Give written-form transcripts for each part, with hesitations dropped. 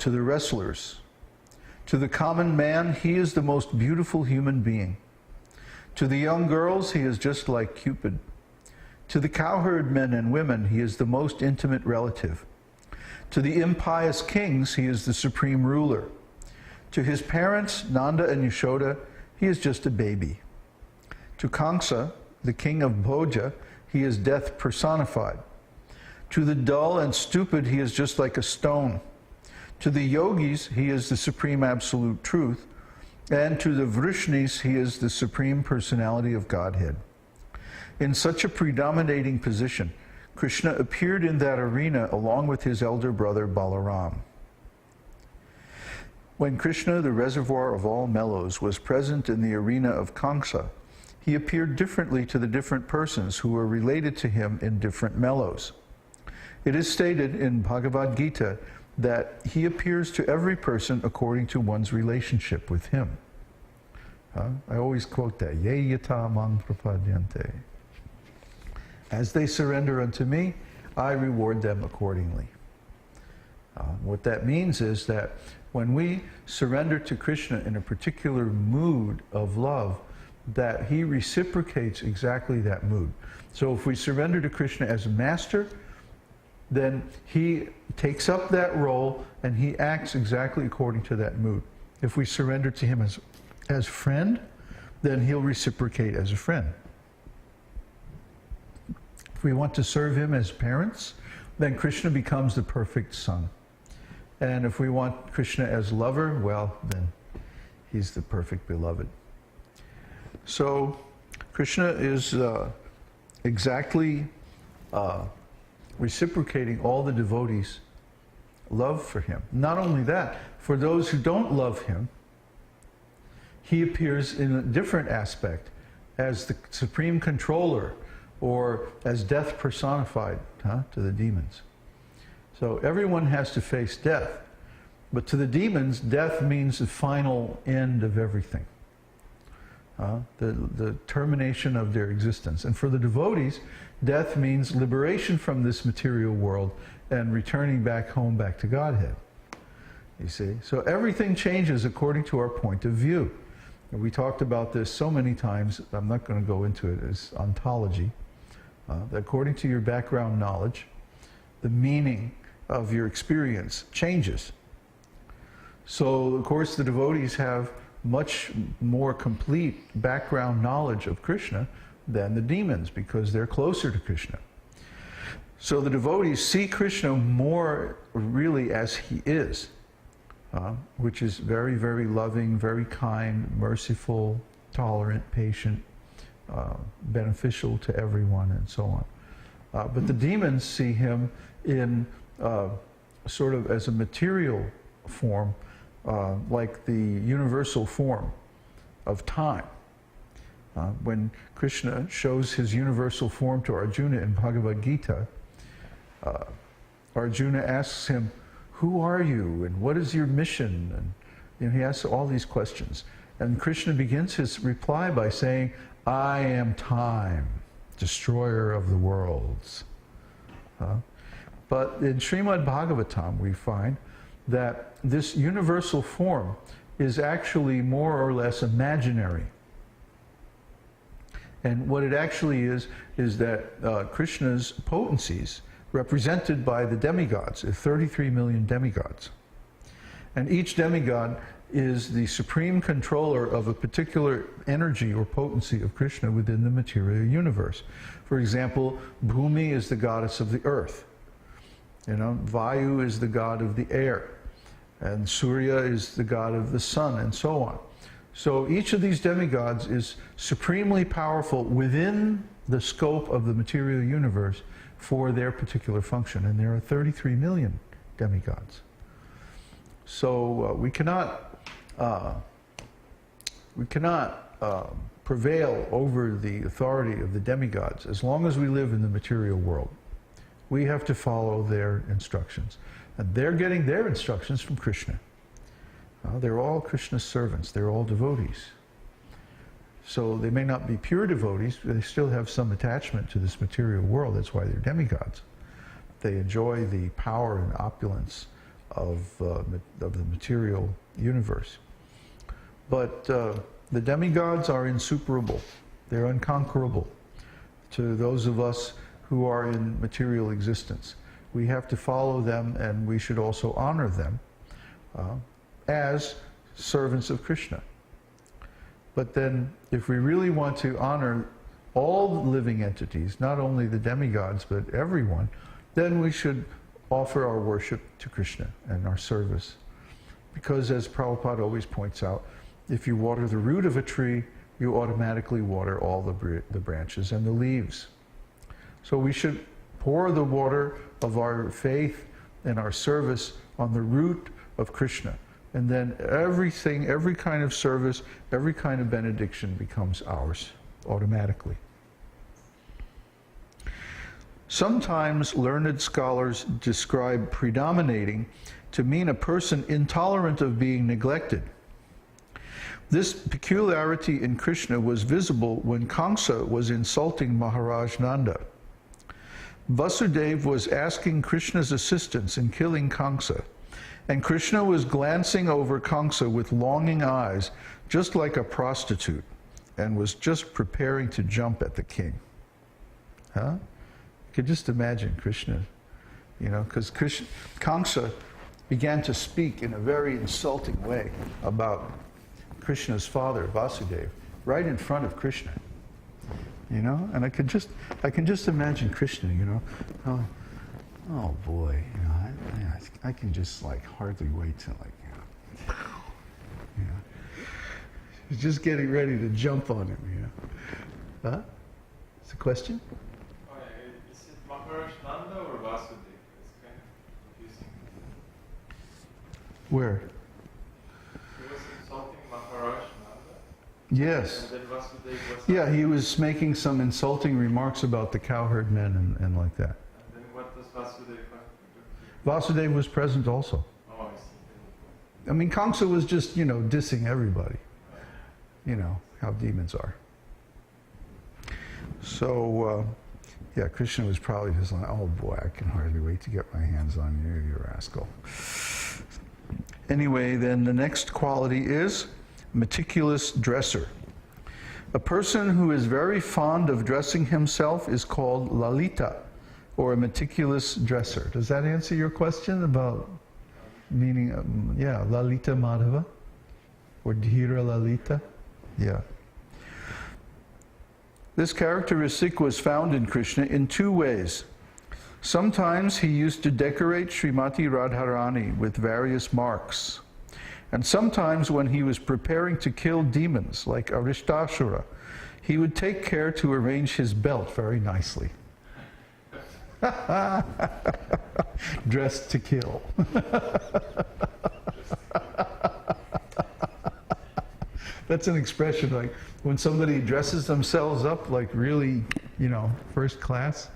to the wrestlers. To the common man, he is the most beautiful human being. To the young girls, he is just like Cupid. To the cowherd men and women, he is the most intimate relative. To the impious kings, he is the supreme ruler. To his parents, Nanda and Yashoda, he is just a baby. To Kṛṣṇa, the king of Bhoja, he is death personified. To the dull and stupid, he is just like a stone. To the yogis, he is the supreme absolute truth. And to the vrishnis, he is the supreme personality of Godhead. In such a predominating position, Kṛṣṇa appeared in that arena along with his elder brother Balaram. When Kṛṣṇa, the reservoir of all mellows, was present in the arena of Kṛṣṇa, he appeared differently to the different persons who were related to him in different mellows. It is stated in Bhagavad-gītā that he appears to every person according to one's relationship with him. I always quote that, ye yata mang prapadyante. As they surrender unto me, I reward them accordingly. What that means is that when we surrender to Kṛṣṇa in a particular mood of love, that he reciprocates exactly that mood. So if we surrender to Kṛṣṇa as a master, then he takes up that role and he acts exactly according to that mood. If we surrender to him as friend, then he'll reciprocate as a friend. If we want to serve him as parents, then Kṛṣṇa becomes the perfect son. And if we want Kṛṣṇa as lover, well, then he's the perfect beloved. So Kṛṣṇa is exactly reciprocating all the devotees' love for him. Not only that, for those who don't love him, he appears in a different aspect as the supreme controller or as death personified to the demons. So everyone has to face death, but to the demons, death means the final end of everything. The termination of their existence. And for the devotees, death means liberation from this material world and returning back home, back to Godhead. You see? So everything changes according to our point of view. And we talked about this so many times, I'm not going to go into it as ontology. That according to your background knowledge, the meaning of your experience changes. So, of course, the devotees have much more complete background knowledge of Kṛṣṇa than the demons because they're closer to Kṛṣṇa. So the devotees see Kṛṣṇa more really as he is, which is very, very loving, very kind, merciful, tolerant, patient, beneficial to everyone, and so on. But the demons see him in sort of as a material form, like the universal form of time. When Kṛṣṇa shows his universal form to Arjuna in Bhagavad-gītā, Arjuna asks him, who are you and what is your mission? And he asks all these questions. And Kṛṣṇa begins his reply by saying, I am time, destroyer of the worlds. But in Srimad Bhagavatam we find that this universal form is actually more or less imaginary. And what it actually is that Kṛṣṇa's potencies, represented by the demigods, 33 million demigods. And each demigod is the supreme controller of a particular energy or potency of Kṛṣṇa within the material universe. For example, Bhumi is the goddess of the earth. Vayu is the god of the air. And Surya is the god of the sun, and so on. So each of these demigods is supremely powerful within the scope of the material universe for their particular function. And there are 33 million demigods. So we cannot prevail over the authority of the demigods as long as we live in the material world. We have to follow their instructions. And they're getting their instructions from Kṛṣṇa. They're all Kṛṣṇa's servants. They're all devotees. So they may not be pure devotees, but they still have some attachment to this material world. That's why they're demigods. They enjoy the power and opulence of the material universe. But the demigods are insuperable. They're unconquerable to those of us who are in material existence. We have to follow them, and we should also honor them as servants of Kṛṣṇa. But then, if we really want to honor all living entities, not only the demigods, but everyone, then we should offer our worship to Kṛṣṇa and our service. Because as Prabhupada always points out, if you water the root of a tree, you automatically water all the branches and the leaves. So we should pour the water of our faith and our service on the root of Kṛṣṇa. And then everything, every kind of service, every kind of benediction becomes ours automatically. Sometimes learned scholars describe predominating to mean a person intolerant of being neglected. This peculiarity in Kṛṣṇa was visible when Kṛṣṇa was insulting Maharaj Nanda. Vasudeva was asking Kṛṣṇa's assistance in killing Kṛṣṇa, and Kṛṣṇa was glancing over Kṛṣṇa with longing eyes, just like a prostitute, and was just preparing to jump at the king. Huh? You could just imagine Kṛṣṇa, you know, because Kṛṣṇa began to speak in a very insulting way about Kṛṣṇa's father, Vasudeva, right in front of Kṛṣṇa. You know, and I can just imagine Kṛṣṇa, you know, oh boy, you know, I can just like hardly wait to like, you know, he's just getting ready to jump on him, you know. Huh? It's a question? Oh, yeah. Is it Maharaj Nanda or Vasudeva? It's kind of confusing. Where? He was insulting Maharaj Nanda. Yes. And then Vasudeva was... Yeah, he was making some insulting remarks about the cowherd men and like that. And then what does Vasudeva do? Vasudeva was present also. Oh, I see. I mean, Kṛṣṇa was just, you know, dissing everybody. You know, how demons are. So, yeah, Kṛṣṇa was probably just like, oh boy, I can hardly wait to get my hands on you, you rascal. Anyway, then the next quality is meticulous dresser. A person who is very fond of dressing himself is called lalita, or a meticulous dresser. Does that answer your question about meaning, yeah, Lalita Madhava? Or Dhira Lalita? Yeah. This characteristic was found in Kṛṣṇa in two ways. Sometimes he used to decorate Srimati Radharani with various marks. And sometimes when he was preparing to kill demons, like Arishtashura, he would take care to arrange his belt very nicely. Dressed to kill. That's an expression like when somebody dresses themselves up like really, you know, first class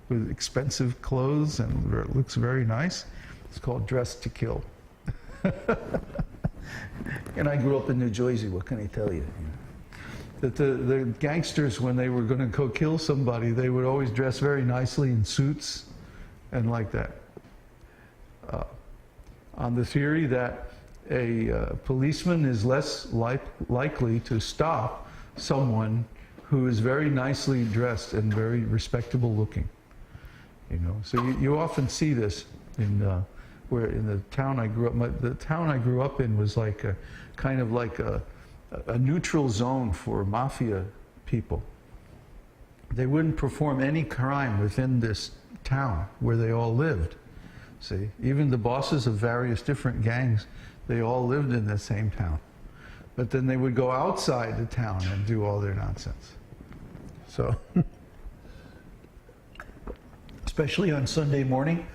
with expensive clothes and it looks very nice. It's called dressed to kill. And I grew up in New Jersey, what can I tell you? That the gangsters, when they were going to go kill somebody, they would always dress very nicely in suits and like that. On the theory that a policeman is less likely to stop someone who is very nicely dressed and very respectable looking. You know, so you often see this in where in the town I grew up. The town I grew up in was like a kind of like a neutral zone for mafia people. They wouldn't perform any crime within this town where they all lived. See, even the bosses of various different gangs, they all lived in the same town. But then they would go outside the town and do all their nonsense. So, especially on Sunday morning,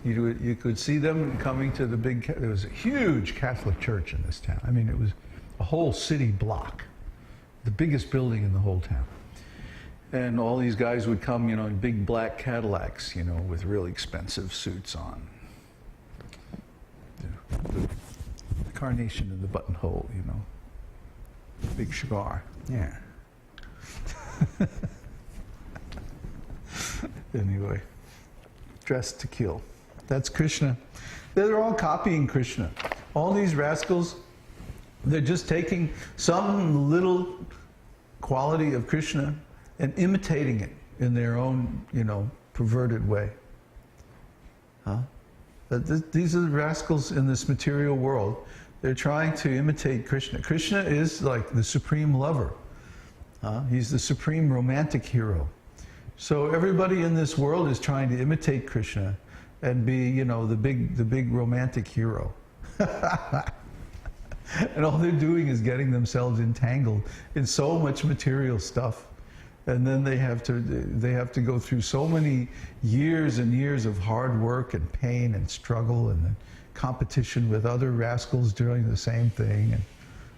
you could see them coming to the big, there was a huge Catholic church in this town. I mean, it was a whole city block, the biggest building in the whole town. And all these guys would come, you know, in big black Cadillacs, you know, with really expensive suits on. The carnation in the buttonhole, you know. Big cigar, yeah. Anyway, dressed to kill. That's Kṛṣṇa. They're all copying Krishna. All these rascals, they're just taking some little quality of Krishna and imitating it in their own, perverted way. Huh? These are the rascals in this material world. They're trying to imitate Krishna. Krishna is like the supreme lover. He's the supreme romantic hero. So everybody in this world is trying to imitate Krishna and be, the big romantic hero. And all they're doing is getting themselves entangled in so much material stuff. And then they have to go through so many years and years of hard work and pain and struggle and then competition with other rascals doing the same thing, and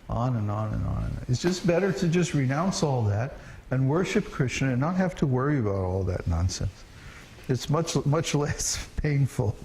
on and on and on. It's just better to just renounce all that and worship Krishna and not have to worry about all that nonsense. It's much less painful.